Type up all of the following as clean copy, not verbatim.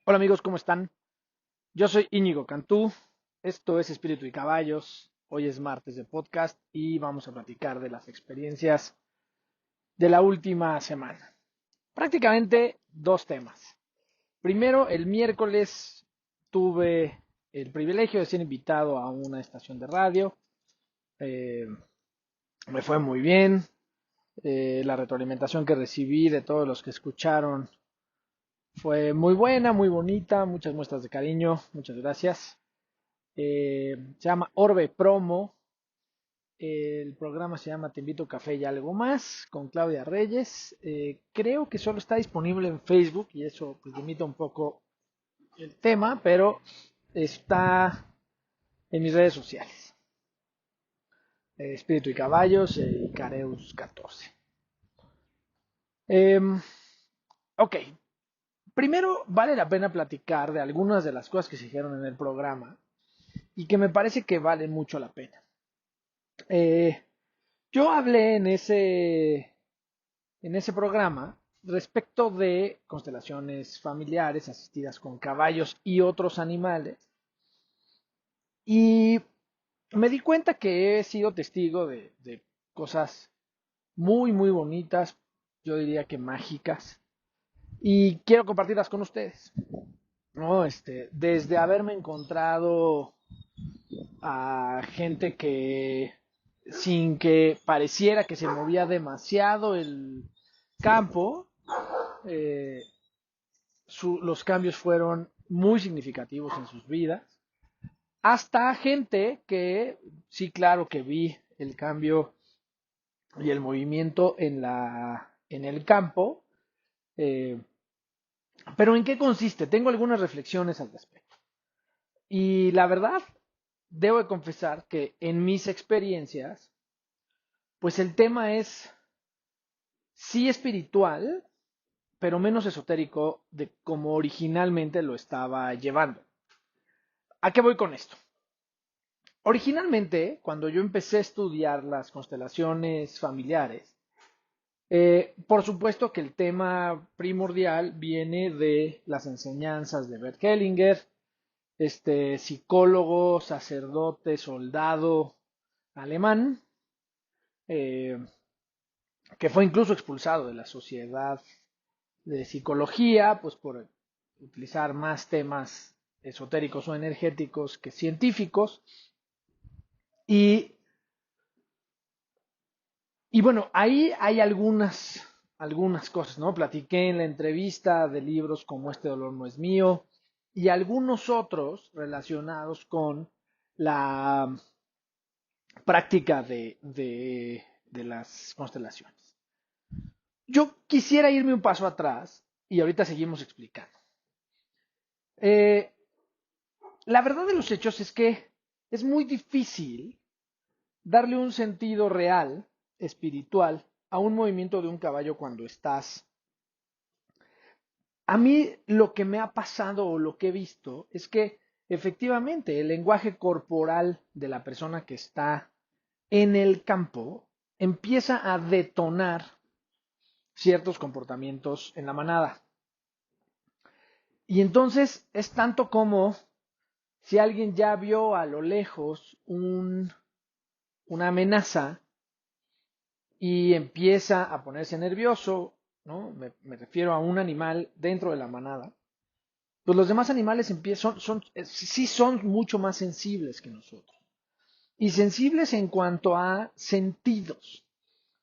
Hola amigos, ¿cómo están? Yo soy Íñigo Cantú, esto es Espíritu y Caballos, hoy es martes de podcast y vamos a platicar de las experiencias de la última semana. Prácticamente dos temas. Primero, el miércoles tuve el privilegio de ser invitado a una estación de radio. Eh, Me fue muy bien. La retroalimentación que recibí de todos los que escucharon fue muy buena, muy bonita, muchas muestras de cariño, muchas gracias. Se llama Orbe Promo. El programa se llama Te invito a café y algo más con Claudia Reyes. Creo que solo está disponible en Facebook y eso pues, limita un poco el tema, pero está en mis redes sociales. Espíritu y Caballos y Careus 14. Eh, ok, primero vale la pena platicar de algunas de las cosas que se dijeron en el programa y que me parece que valen mucho la pena. Eh, yo hablé en ese programa respecto de constelaciones familiares asistidas con caballos y otros animales. Y me di cuenta que he sido testigo de cosas muy, muy bonitas, yo diría que mágicas, y quiero compartirlas con ustedes. ¿No? Desde haberme encontrado a gente que sin que pareciera que se movía demasiado el campo, eh, los cambios fueron muy significativos en sus vidas, hasta gente que sí, claro que vi el cambio y el movimiento en el campo, eh, pero ¿en qué consiste? Tengo algunas reflexiones al respecto. Y la verdad, debo de confesar que en mis experiencias, pues el tema es sí espiritual, pero menos esotérico de como originalmente lo estaba llevando. ¿A qué voy con esto? Originalmente, cuando yo empecé a estudiar las constelaciones familiares, por supuesto que el tema primordial viene de las enseñanzas de Bert Hellinger, este psicólogo, sacerdote, soldado alemán, eh, que fue incluso expulsado de la sociedad de psicología, pues por utilizar más temas esotéricos o energéticos que científicos. Y Y bueno, ahí hay algunas cosas, ¿no? Platiqué en la entrevista de libros como Este dolor no es mío y algunos otros relacionados con la práctica de las constelaciones. Yo quisiera irme un paso atrás y ahorita seguimos explicando. Eh, la verdad de los hechos es que es muy difícil darle un sentido real, espiritual, a un movimiento de un caballo cuando estás. A mí lo que me ha pasado o lo que he visto es que efectivamente el lenguaje corporal de la persona que está en el campo empieza a detonar ciertos comportamientos en la manada. Y entonces es tanto como si alguien ya vio a lo lejos una amenaza y empieza a ponerse nervioso, ¿no? Me refiero a un animal dentro de la manada, pues los demás animales sí son mucho más sensibles que nosotros. Y sensibles en cuanto a sentidos.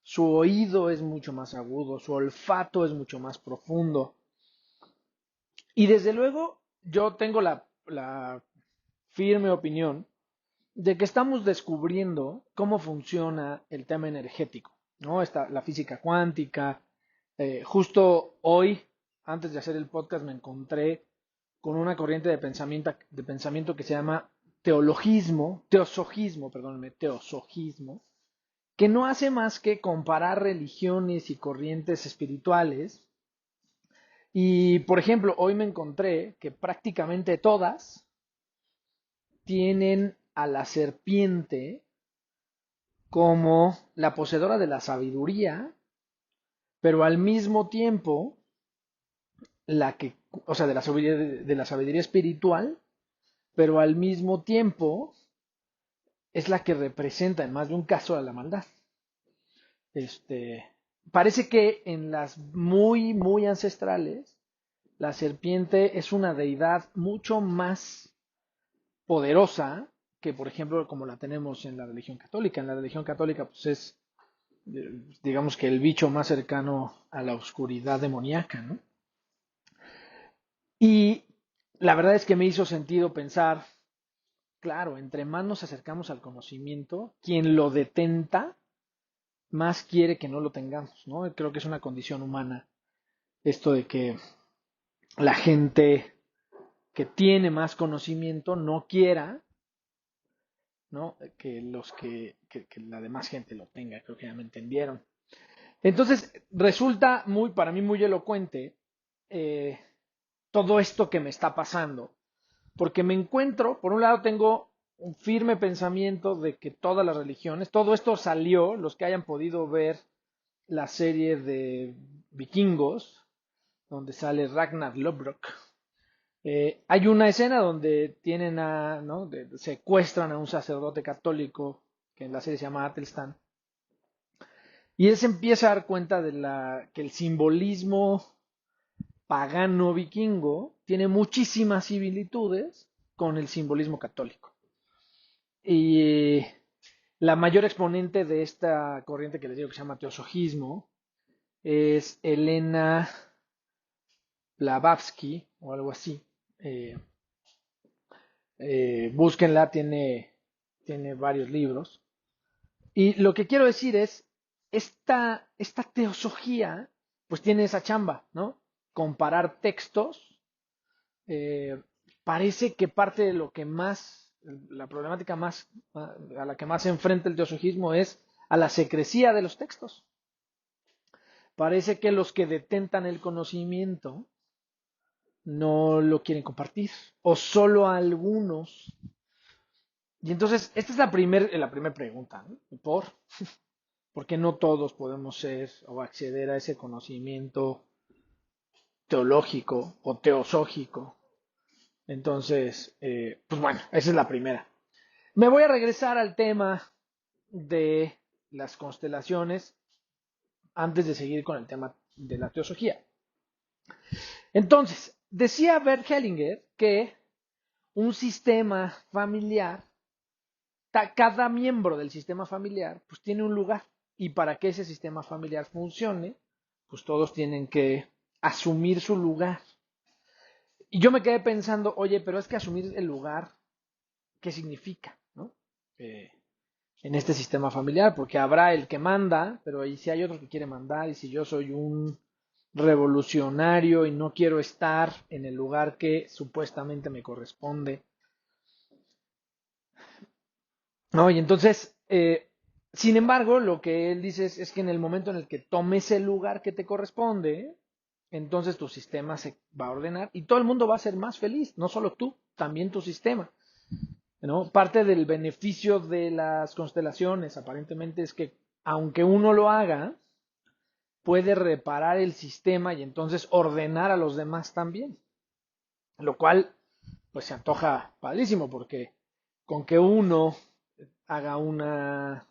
Su oído es mucho más agudo, su olfato es mucho más profundo. Y desde luego yo tengo la firme opinión de que estamos descubriendo cómo funciona el tema energético, ¿no? La física cuántica. Justo hoy, antes de hacer el podcast, me encontré con una corriente de pensamiento que se llama teosofismo, que no hace más que comparar religiones y corrientes espirituales. Y, por ejemplo, hoy me encontré que prácticamente todas tienen a la serpiente como la poseedora de la sabiduría, pero al mismo tiempo o sea, de la sabiduría espiritual, pero al mismo tiempo es la que representa en más de un caso a la maldad. Este, parece que en las muy, muy ancestrales, la serpiente es una deidad mucho más poderosa que, por ejemplo, como la tenemos en la religión católica. En la religión católica, pues es, digamos que el bicho más cercano a la oscuridad demoníaca, ¿no? Y la verdad es que me hizo sentido pensar, claro, entre más nos acercamos al conocimiento, quien lo detenta, más quiere que no lo tengamos, ¿no? Creo que es una condición humana esto de que la gente que tiene más conocimiento no quiera, ¿no? Que que la demás gente lo tenga, creo que ya me entendieron. Entonces, resulta muy, para mí muy elocuente eh, todo esto que me está pasando, porque me encuentro, por un lado tengo un firme pensamiento de que todas las religiones, todo esto salió, los que hayan podido ver la serie de Vikingos, donde sale Ragnar Lodbrok. Hay una escena donde tienen ¿no? Secuestran a un sacerdote católico que en la serie se llama Atelstan. Y él se empieza a dar cuenta de que el simbolismo pagano vikingo tiene muchísimas similitudes con el simbolismo católico. Y la mayor exponente de esta corriente que les digo que se llama teosofismo es Elena Blavatsky o algo así. Eh, Búsquenla, tiene varios libros. Y lo que quiero decir es, esta teosofía, pues tiene esa chamba, ¿no? Comparar textos. eh, Parece que parte de lo que más, la problemática más a la que más se enfrenta el teosofismo es a la secrecía de los textos. Parece que los que detentan el conocimiento no lo quieren compartir, o solo algunos. Y entonces, esta es la primer pregunta, ¿no? ¿Por qué no todos podemos ser o acceder a ese conocimiento teológico o teosógico? Entonces, pues bueno, esa es la primera. Me voy a regresar al tema de las constelaciones antes de seguir con el tema de la teosofía. Entonces, decía Bert Hellinger que un sistema familiar, cada miembro del sistema familiar, pues tiene un lugar. Y para que ese sistema familiar funcione, pues todos tienen que asumir su lugar. Y yo me quedé pensando, oye, pero es que asumir el lugar, ¿qué significa? ¿No? Eh, en este sistema familiar, porque habrá el que manda, pero ahí si hay otro que quiere mandar, y si yo soy un revolucionario y no quiero estar en el lugar que supuestamente me corresponde, ¿no? Y entonces, sin embargo, lo que él dice es que en el momento en el que tomes el lugar que te corresponde, entonces tu sistema se va a ordenar y todo el mundo va a ser más feliz, no solo tú, también tu sistema, ¿no? Parte del beneficio de las constelaciones, aparentemente, es que aunque uno lo haga, puede reparar el sistema y entonces ordenar a los demás también. Lo cual, pues se antoja padrísimo, porque con que uno haga ¿cómo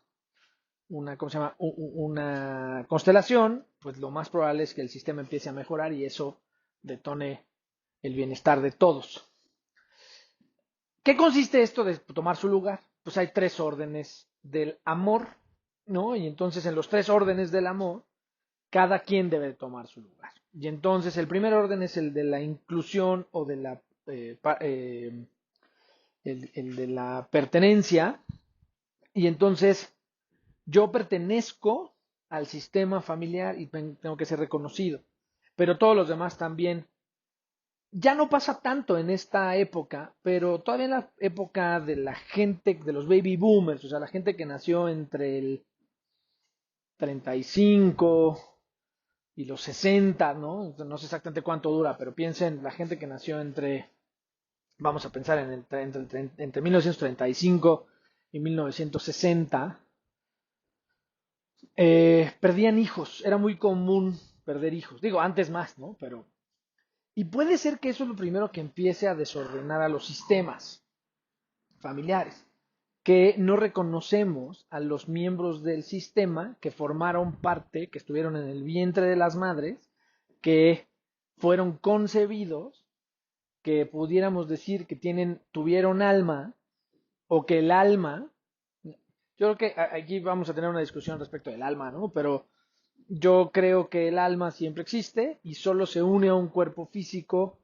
se llama? Una constelación, pues lo más probable es que el sistema empiece a mejorar y eso detone el bienestar de todos. ¿Qué consiste esto de tomar su lugar? Pues hay tres órdenes del amor, ¿no? Y entonces en los tres órdenes del amor, cada quien debe tomar su lugar. Y entonces el primer orden es el de la inclusión o de el de la pertenencia. Y entonces yo pertenezco al sistema familiar y tengo que ser reconocido. Pero todos los demás también. Ya no pasa tanto en esta época, pero todavía en la época de la gente, de los baby boomers, o sea, la gente que nació entre el 35 y los 60, ¿no? No sé exactamente cuánto dura, pero piensen la gente que nació vamos a pensar entre 1935 y 1960, perdían hijos, era muy común perder hijos, digo, antes más, ¿no? Pero Y puede ser que eso es lo primero que empiece a desordenar a los sistemas familiares, que no reconocemos a los miembros del sistema que formaron parte, que estuvieron en el vientre de las madres, que fueron concebidos, que pudiéramos decir que tuvieron alma, o que el alma, yo creo que aquí vamos a tener una discusión respecto del alma, ¿no? Pero yo creo que el alma siempre existe y solo se une a un cuerpo físico.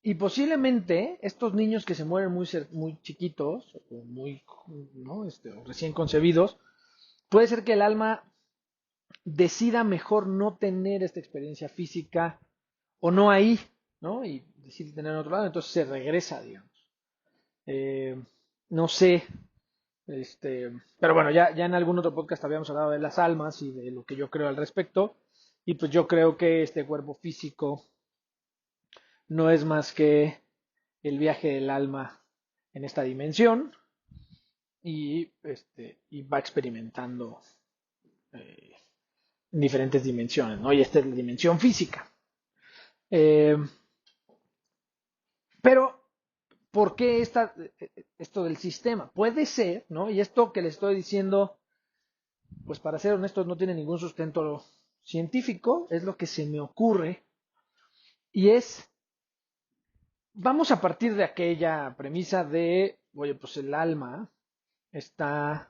Y posiblemente estos niños que se mueren muy chiquitos o muy, ¿no? O recién concebidos, puede ser que el alma decida mejor no tener esta experiencia física o no ahí, ¿no? Y decide tener en otro lado, entonces se regresa, digamos. Eh, no sé, pero bueno, ya en algún otro podcast habíamos hablado de las almas y de lo que yo creo al respecto. Y pues yo creo que este cuerpo físico no es más que el viaje del alma en esta dimensión y va experimentando eh, diferentes dimensiones, ¿no? Y esta es la dimensión física. Eh, pero, ¿por qué esto del sistema? Puede ser, ¿no? Y esto que le estoy diciendo, pues para ser honestos, no tiene ningún sustento científico, es lo que se me ocurre, y vamos a partir de aquella premisa de, oye, pues el alma está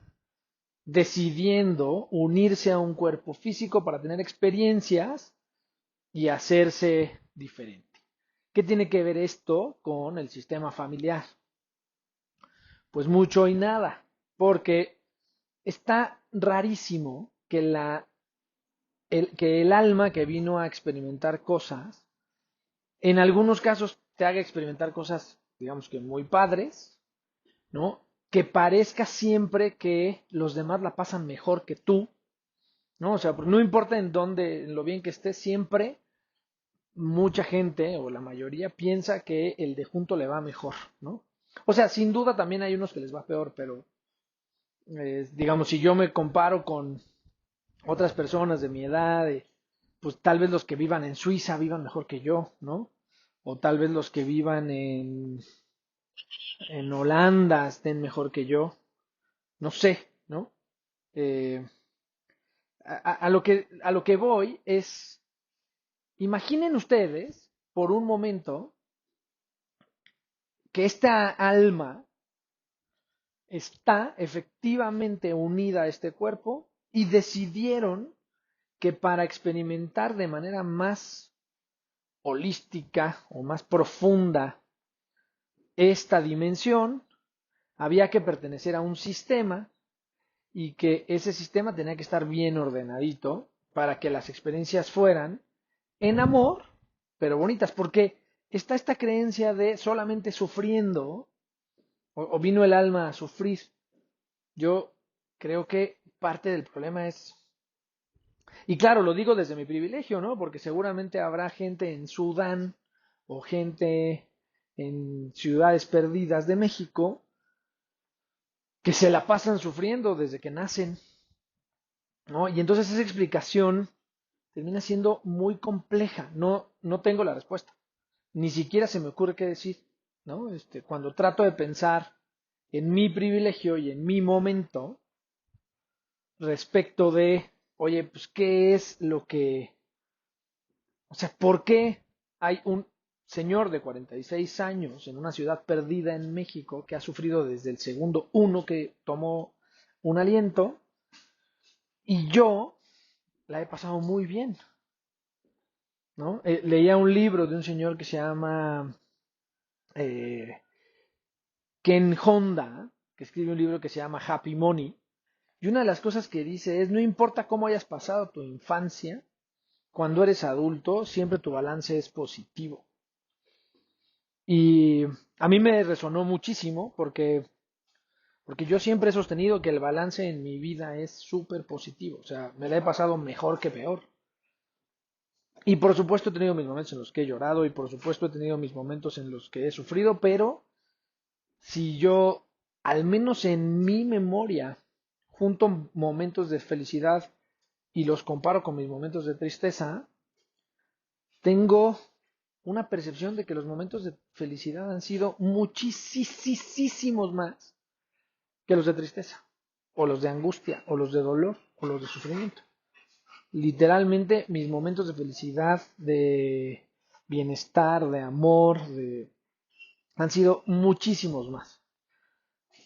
decidiendo unirse a un cuerpo físico para tener experiencias y hacerse diferente. ¿Qué tiene que ver esto con el sistema familiar? Pues mucho y nada, porque está rarísimo que el alma que vino a experimentar cosas, en algunos casos te haga experimentar cosas, digamos que muy padres, ¿no? Que parezca siempre que los demás la pasan mejor que tú, ¿no? O sea, no importa en lo bien que estés, siempre mucha gente, o la mayoría, piensa que el de junto le va mejor, ¿no? O sea, sin duda también hay unos que les va peor, pero digamos, si yo me comparo con otras personas de mi edad, pues tal vez los que vivan en Suiza vivan mejor que yo, ¿no? O tal vez los que vivan en Holanda estén mejor que yo, no sé, ¿no? Eh, a lo que voy es, imaginen ustedes por un momento que esta alma está efectivamente unida a este cuerpo y decidieron que para experimentar de manera más holística o más profunda esta dimensión, había que pertenecer a un sistema y que ese sistema tenía que estar bien ordenadito para que las experiencias fueran en amor, pero bonitas, porque está esta creencia de solamente sufriendo o vino el alma a sufrir. Yo creo que parte del problema es, y claro, lo digo desde mi privilegio, ¿no? Porque seguramente habrá gente en Sudán o gente en ciudades perdidas de México que se la pasan sufriendo desde que nacen, ¿no? Y entonces esa explicación termina siendo muy compleja. No tengo la respuesta. Ni siquiera se me ocurre qué decir, ¿no? Cuando trato de pensar en mi privilegio y en mi momento respecto de, oye, pues, ¿qué es lo que, o sea, por qué hay un señor de 46 años en una ciudad perdida en México que ha sufrido desde el segundo uno que tomó un aliento y yo la he pasado muy bien, ¿no? Leía un libro de un señor que se llama eh, Ken Honda, que escribe un libro que se llama Happy Money, y una de las cosas que dice es, no importa cómo hayas pasado tu infancia, cuando eres adulto, siempre tu balance es positivo. Y a mí me resonó muchísimo porque yo siempre he sostenido que el balance en mi vida es súper positivo. O sea, me la he pasado mejor que peor. Y por supuesto he tenido mis momentos en los que he llorado y por supuesto he tenido mis momentos en los que he sufrido, pero si yo, al menos en mi memoria, junto momentos de felicidad y los comparo con mis momentos de tristeza, tengo una percepción de que los momentos de felicidad han sido muchísimos más que los de tristeza, o los de angustia, o los de dolor, o los de sufrimiento. Literalmente mis momentos de felicidad, de bienestar, de amor, han sido muchísimos más.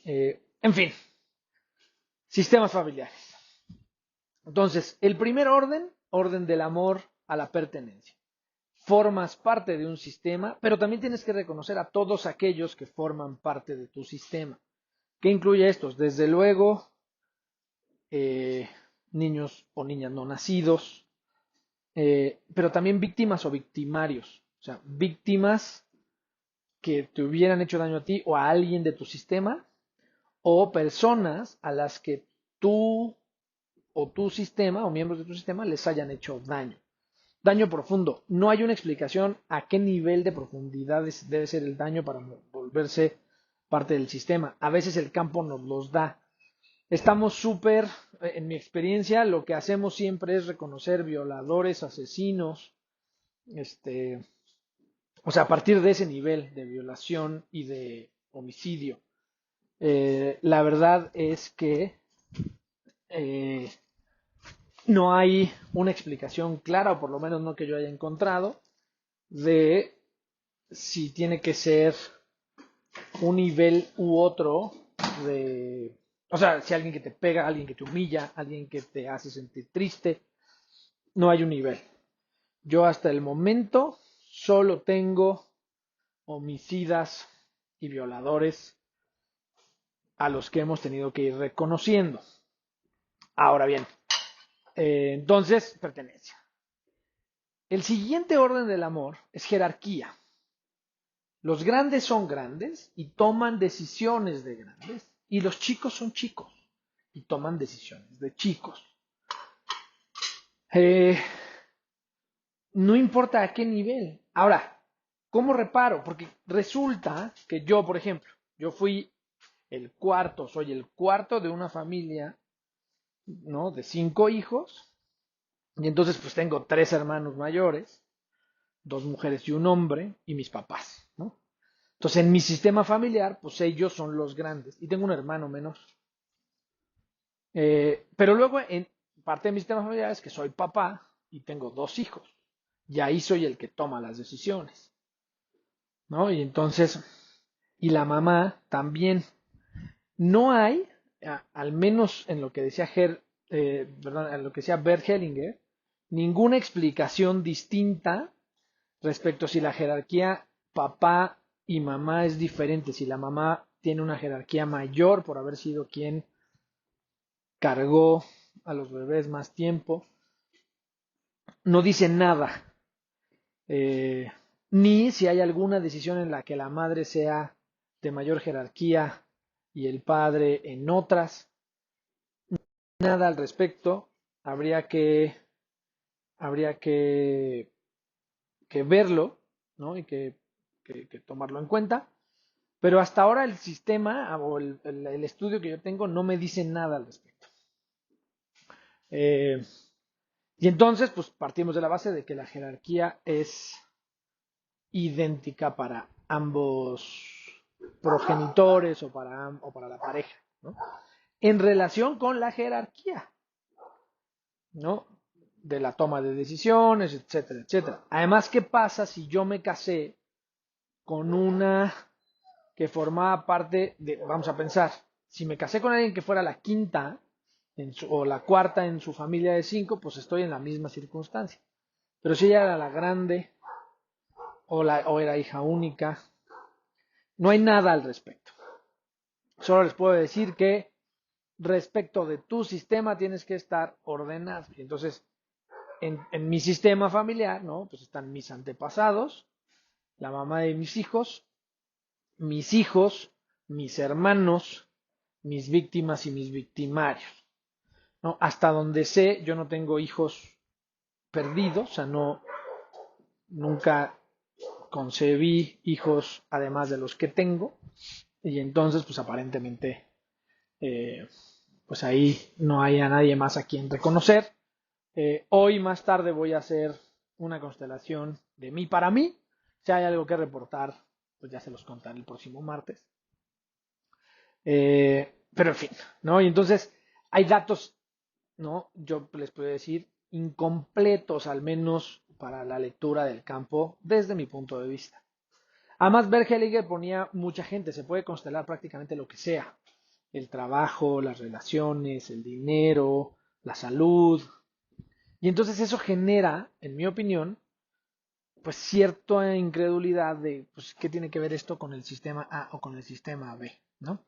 En fin, sistemas familiares. Entonces, el primer orden del amor a la pertenencia. Formas parte de un sistema, pero también tienes que reconocer a todos aquellos que forman parte de tu sistema. ¿Qué incluye estos? Desde luego, niños o niñas no nacidos, pero también víctimas o victimarios. O sea, víctimas que te hubieran hecho daño a ti o a alguien de tu sistema, o personas a las que tú o tu sistema o miembros de tu sistema les hayan hecho daño. Daño profundo. No hay una explicación a qué nivel de profundidad debe ser el daño para volverse parte del sistema. A veces el campo nos los da. Estamos súper, en mi experiencia, lo que hacemos siempre es reconocer violadores, asesinos, o sea, a partir de ese nivel de violación y de homicidio. La verdad es que no hay una explicación clara, o por lo menos no que yo haya encontrado, de si tiene que ser un nivel u otro de... O sea, si alguien que te pega, alguien que te humilla, alguien que te hace sentir triste, no hay un nivel. Yo hasta el momento solo tengo homicidas y violadores a los que hemos tenido que ir reconociendo. Ahora bien, entonces, pertenencia. El siguiente orden del amor es jerarquía. Los grandes son grandes y toman decisiones de grandes, y los chicos son chicos y toman decisiones de chicos. No importa a qué nivel. Ahora, ¿cómo reparo? Porque resulta que yo, por ejemplo, yo fui soy el cuarto de una familia, ¿no? De 5 hijos, y entonces pues tengo 3 hermanos mayores, 2 mujeres y un hombre, y mis papás, ¿no? Entonces en mi sistema familiar, pues ellos son los grandes, y tengo un hermano menor. Pero luego en parte de mi sistema familiar es que soy papá y tengo 2 hijos, y ahí soy el que toma las decisiones, ¿no? Y entonces, y la mamá también. No hay, al menos en lo que decía en lo que decía Bert Hellinger, ninguna explicación distinta respecto a si la jerarquía papá y mamá es diferente, si la mamá tiene una jerarquía mayor por haber sido quien cargó a los bebés más tiempo. No dice nada. Ni si hay alguna decisión en la que la madre sea de mayor jerarquía y el padre en otras. Nada al respecto. Habría que, habría que verlo, ¿no? Y que tomarlo en cuenta. Pero hasta ahora el sistema o el estudio que yo tengo no me dice nada al respecto. Y entonces, pues partimos de la base de que la jerarquía es idéntica para ambos progenitores o para la pareja, ¿no? En relación con la jerarquía, ¿no? De la toma de decisiones, etcétera, etcétera. Además, ¿qué pasa si yo me casé con una que formaba parte de, vamos a pensar, si me casé con alguien que fuera la quinta o la cuarta en su familia de 5, pues estoy en la misma circunstancia. Pero si ella era la grande o era hija única, no hay nada al respecto. Solo les puedo decir que respecto de tu sistema tienes que estar ordenado. Y entonces, en mi sistema familiar, ¿no? Pues están mis antepasados, la mamá de mis hijos, mis hermanos, mis víctimas y mis victimarios, ¿no? Hasta donde sé, yo no tengo hijos perdidos, o sea, nunca concebí hijos además de los que tengo, y entonces, pues aparentemente, pues ahí no hay a nadie más a quien reconocer. Hoy más tarde voy a hacer una constelación de mí para mí, Si hay algo que reportar, pues ya se los contaré el próximo martes. Pero en fin, ¿no? Y entonces hay datos, ¿no? Yo les puedo decir incompletos, al menos para la lectura del campo, desde mi punto de vista. Además, Bergelinger ponía mucha gente, se puede constelar prácticamente lo que sea. El trabajo, las relaciones, el dinero, la salud. Y entonces eso genera, en mi opinión, pues cierta incredulidad de, pues, ¿qué tiene que ver esto con el sistema A o con el sistema B, ¿no?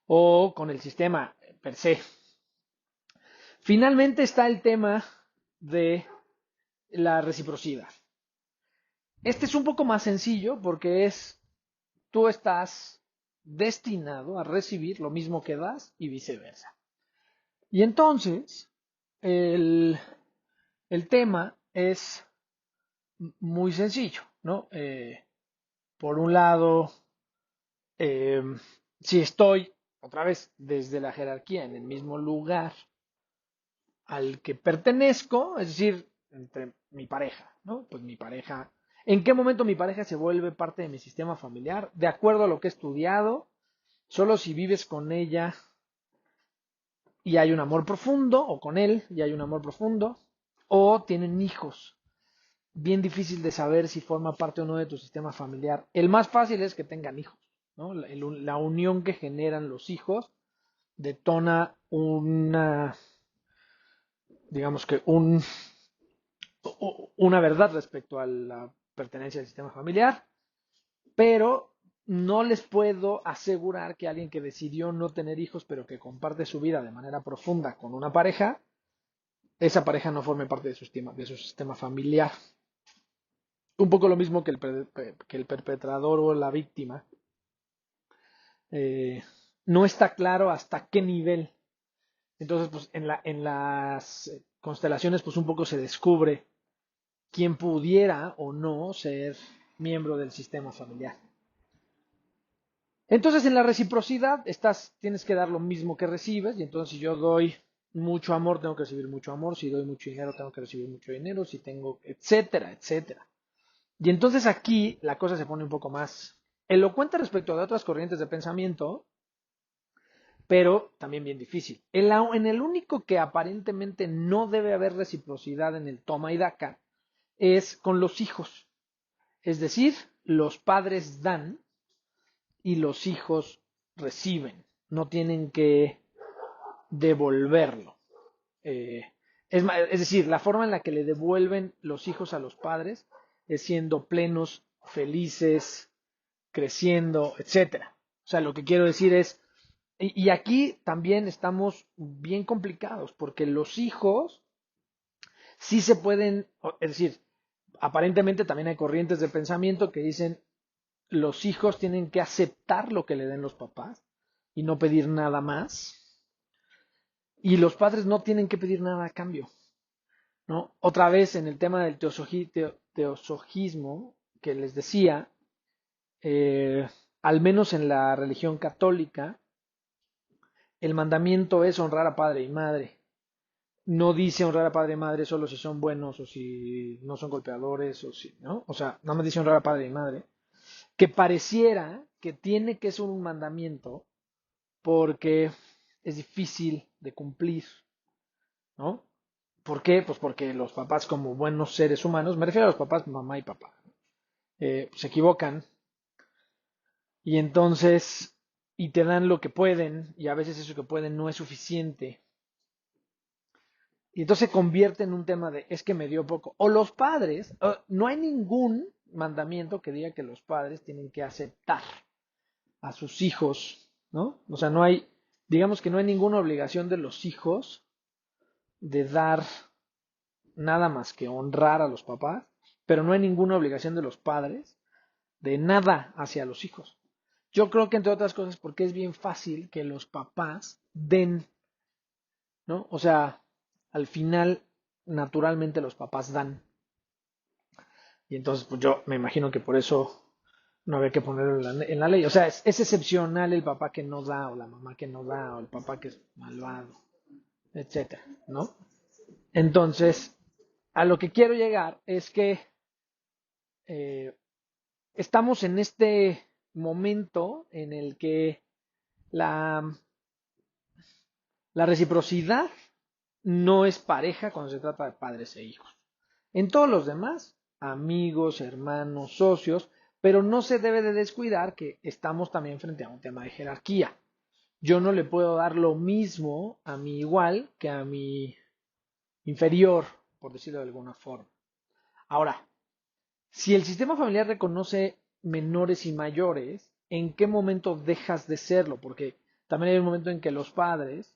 O con el sistema per se. Finalmente está el tema de la reciprocidad. Este es un poco más sencillo porque tú estás destinado a recibir lo mismo que das y viceversa. Y entonces, el, el tema es muy sencillo, ¿no? Por un lado, eh, si estoy otra vez desde la jerarquía en el mismo lugar al que pertenezco, es decir, entre mi pareja, ¿no? Pues mi pareja, ¿en qué momento mi pareja se vuelve parte de mi sistema familiar? De acuerdo a lo que he estudiado, solo si vives con ella y hay un amor profundo, o con él y hay un amor profundo, o tienen hijos. Bien difícil de saber si forma parte o no de tu sistema familiar. El más fácil es que tengan hijos, ¿no? La unión que generan los hijos detona digamos que una verdad respecto a la pertenencia al sistema familiar, pero no les puedo asegurar que alguien que decidió no tener hijos, pero que comparte su vida de manera profunda con una pareja, esa pareja no forme parte de su sistema familiar. Un poco lo mismo que el perpetrador o la víctima. Eh, no está claro hasta qué nivel. Entonces, pues en las constelaciones, pues un poco se descubre quién pudiera o no ser miembro del sistema familiar. Entonces, en la reciprocidad, tienes que dar lo mismo que recibes, y entonces si yo doy mucho amor, tengo que recibir mucho amor, si doy mucho dinero, tengo que recibir mucho dinero, si tengo, etcétera, etcétera. Y entonces aquí la cosa se pone un poco más elocuente respecto de otras corrientes de pensamiento, pero también bien difícil. En el único que aparentemente no debe haber reciprocidad en el toma y daca es con los hijos. Es decir, los padres dan y los hijos reciben. No tienen que devolverlo. Eh, es decir, la forma en la que le devuelven los hijos a los padres es siendo plenos, felices, creciendo, etcétera. O sea, lo que quiero decir es, y aquí también estamos bien complicados, porque los hijos sí se pueden, es decir, aparentemente también hay corrientes de pensamiento que dicen los hijos tienen que aceptar lo que le den los papás y no pedir nada más. Y los padres no tienen que pedir nada a cambio, ¿no? Otra vez en el tema del teosofismo que les decía, al menos en la religión católica, el mandamiento es honrar a padre y madre. No dice honrar a padre y madre solo si son buenos o si no son golpeadores o si, ¿no? O sea, nada más dice honrar a padre y madre. Que pareciera que tiene que ser un mandamiento porque es difícil de cumplir, ¿no? ¿Por qué? Pues porque los papás como buenos seres humanos, me refiero a los papás, mamá y papá, se equivocan y entonces, y te dan lo que pueden y a veces eso que pueden no es suficiente. Y entonces se convierte en un tema de, es que me dio poco. O los padres, no hay ningún mandamiento que diga que los padres tienen que aceptar a sus hijos, ¿no? O sea, no hay, digamos que no hay ninguna obligación de los hijos de dar nada más que honrar a los papás, pero no hay ninguna obligación de los padres de nada hacia los hijos. Yo creo que entre otras cosas porque es bien fácil que los papás den, ¿no? O sea, al final, naturalmente los papás dan. Y entonces, pues yo me imagino que por eso no había que ponerlo en la ley. O sea, es excepcional el papá que no da, o la mamá que no da, o el papá que es malvado, etcétera, ¿no? Entonces, a lo que quiero llegar es que eh, estamos en este momento en el que la, la reciprocidad no es pareja cuando se trata de padres e hijos. En todos los demás, amigos, hermanos, socios, pero no se debe de descuidar que estamos también frente a un tema de jerarquía. Yo no le puedo dar lo mismo a mi igual que a mi inferior, por decirlo de alguna forma. Ahora, si el sistema familiar reconoce menores y mayores, ¿en qué momento dejas de serlo? Porque también hay un momento en que los padres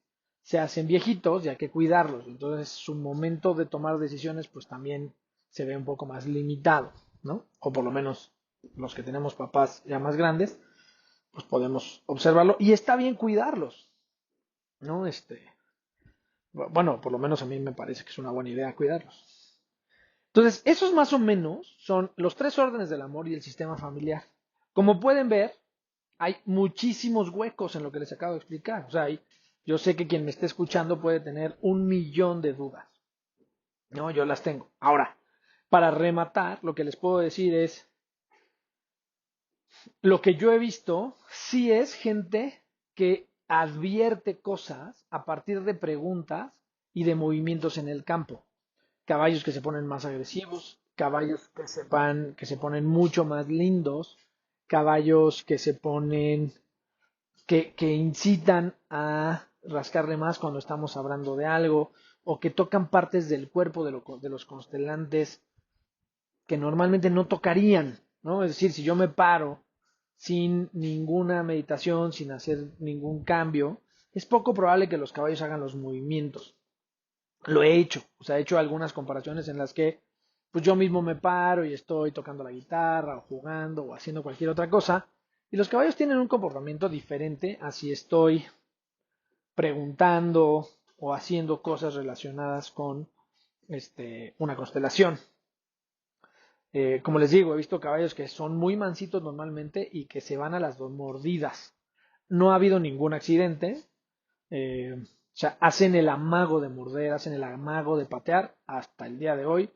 se hacen viejitos y hay que cuidarlos. Entonces su momento de tomar decisiones pues también se ve un poco más limitado, ¿no? O por lo menos los que tenemos papás ya más grandes, pues podemos observarlo y está bien cuidarlos, ¿no? Bueno, por lo menos a mí me parece que es una buena idea cuidarlos. Entonces, esos más o menos son los tres órdenes del amor y el sistema familiar. Como pueden ver, hay muchísimos huecos en lo que les acabo de explicar. O sea, yo sé que quien me esté escuchando puede tener 1 millón de dudas. No, yo las tengo. Ahora, para rematar, lo que les puedo decir es, lo que yo he visto, sí es gente que advierte cosas a partir de preguntas y de movimientos en el campo. Caballos que se ponen más agresivos, caballos que se ponen mucho más lindos, caballos que incitan a rascarle más cuando estamos hablando de algo, o que tocan partes del cuerpo de los constelantes que normalmente no tocarían, ¿no? Es decir, si yo me paro sin ninguna meditación, sin hacer ningún cambio, es poco probable que los caballos hagan los movimientos. Lo he hecho, o sea, he hecho algunas comparaciones en las que pues yo mismo me paro y estoy tocando la guitarra o jugando o haciendo cualquier otra cosa y los caballos tienen un comportamiento diferente a si estoy preguntando o haciendo cosas relacionadas con una constelación. Como les digo, he visto caballos que son muy mansitos normalmente y que se van a las dos mordidas. No ha habido ningún accidente, o sea, hacen el amago de morder, hacen el amago de patear. Hasta el día de hoy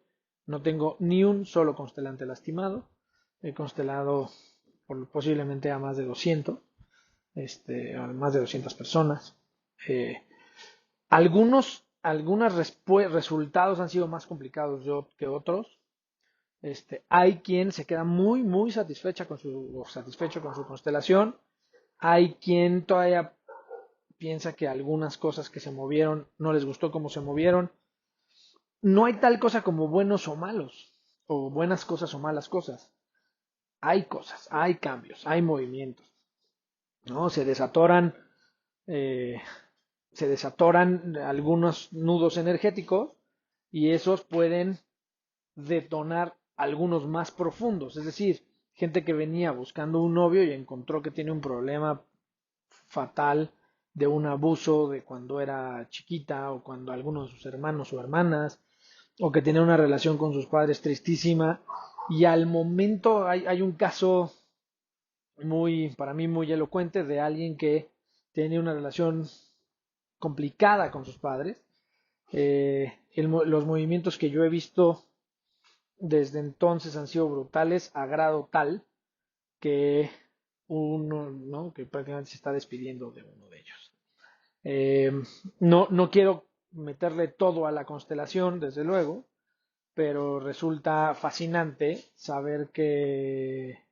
no tengo ni un solo constelante lastimado. He constelado posiblemente a más de 200, a más de 200 personas. Eh, algunos resultados han sido más complicados que otros. Hay quien se queda muy, muy satisfecho con su constelación. Hay quien todavía piensa que algunas cosas que se movieron no les gustó cómo se movieron. No hay tal cosa como buenos o malos, o buenas cosas o malas cosas. Hay cosas, hay cambios, hay movimientos, ¿no? Eh, se desatoran algunos nudos energéticos y esos pueden detonar algunos más profundos. Es decir, gente que venía buscando un novio y encontró que tiene un problema fatal de un abuso de cuando era chiquita o cuando algunos de sus hermanos o hermanas o que tenía una relación con sus padres tristísima y al momento hay un caso para mí muy elocuente de alguien que tiene una relación complicada con sus padres. Los movimientos que yo he visto desde entonces han sido brutales a grado tal que uno, ¿no? Que prácticamente se está despidiendo de uno de ellos. Eh, no quiero meterle todo a la constelación, desde luego, pero resulta fascinante saber que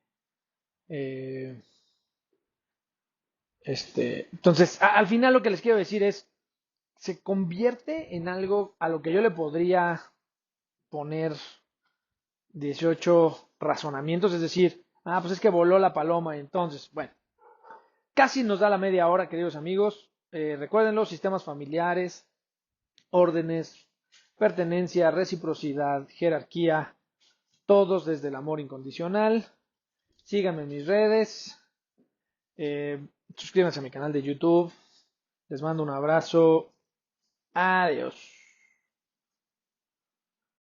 entonces, al final lo que les quiero decir es, se convierte en algo a lo que yo le podría poner 18 razonamientos, es decir, pues es que voló la paloma, entonces, bueno, casi nos da la media hora, queridos amigos. Recuerden los sistemas familiares, órdenes, pertenencia, reciprocidad, jerarquía, todos desde el amor incondicional. Síganme en mis redes, suscríbanse a mi canal de YouTube. Les mando un abrazo. Adiós.